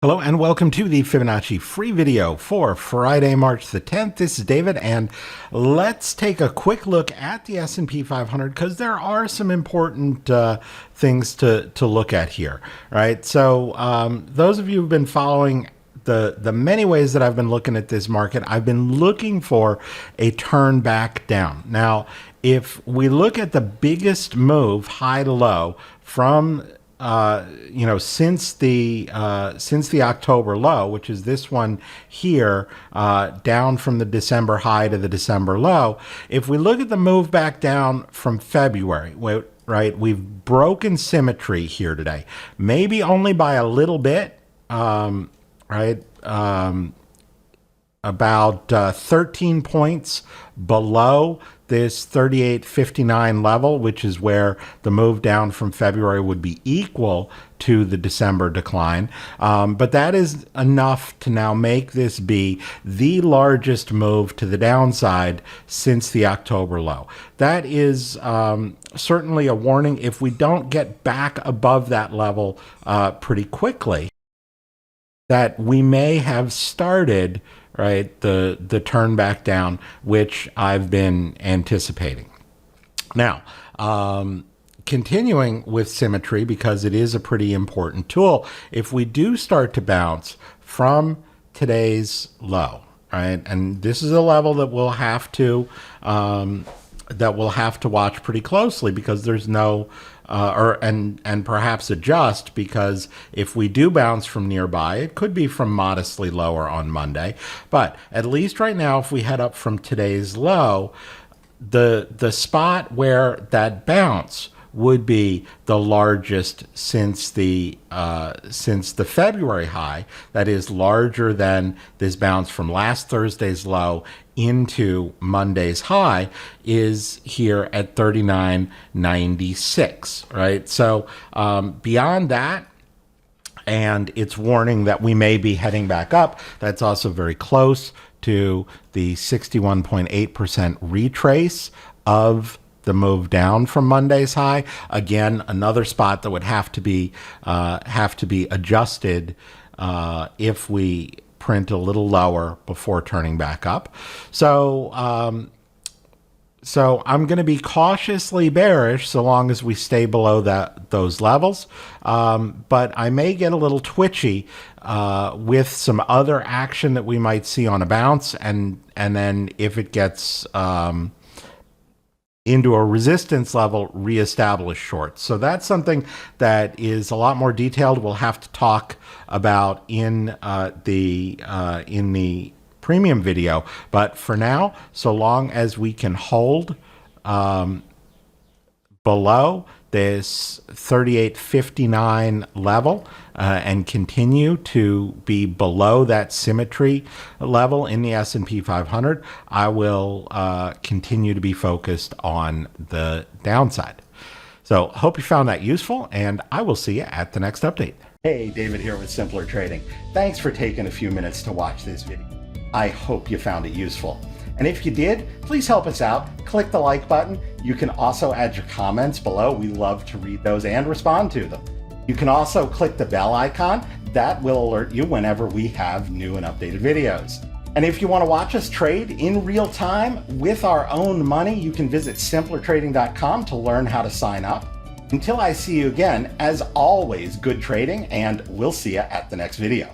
Hello and welcome to the Fibonacci free video for Friday, March the 10th. This is David, and let's take a quick look at the S&P 500 because there are some important things to look at here, right? So those of you who've been following the many ways that I've been looking at this market, I've been looking for a turn back down. Now, if we look at the biggest move high to low from since the October low, which is this one here, down from the December high to the December low. If we look at the move back down from February, right, we've broken symmetry here today, maybe only by a little bit, right? About 13 points below this 38.59 level, which is where the move down from February would be equal to the December decline. But that is enough to now make this be the largest move to the downside since the October low. That is certainly a warning. If we don't get back above that level pretty quickly, that we may have started, right, the turn back down, which I've been anticipating. Now, continuing with symmetry, because it is a pretty important tool, if we do start to bounce from today's low, right, and this is a level that we'll have to watch pretty closely, because there's no and perhaps adjust, because if we do bounce from nearby, it could be from modestly lower on Monday. But at least right now, if we head up from today's low, the spot where that bounce would be the largest since the February high. That is larger than this bounce from last Thursday's low into Monday's high, is here at 39.96, right? So beyond that, and it's warning that we may be heading back up, that's also very close to the 61.8% retrace of the move down from Monday's high. Again, another spot that would have to be adjusted if we print a little lower before turning back up. So I'm going to be cautiously bearish so long as we stay below those levels. But I may get a little twitchy with some other action that we might see on a bounce, and then if it gets into a resistance level, reestablish shorts. So that's something that is a lot more detailed. We'll have to talk about in the premium video. But for now, so long as we can hold below this 38.59 level and continue to be below that symmetry level in the S&P 500, I will continue to be focused on the downside. So hope you found that useful, and I will see you at the next update. Hey, David here with Simpler Trading. Thanks for taking a few minutes to watch this video. I hope you found it useful. And if you did, please help us out. Click the like button. You can also add your comments below. We love to read those and respond to them. You can also click the bell icon. That will alert you whenever we have new and updated videos. And if you want to watch us trade in real time with our own money, you can visit simplertrading.com to learn how to sign up. Until I see you again, as always, good trading, and we'll see you at the next video.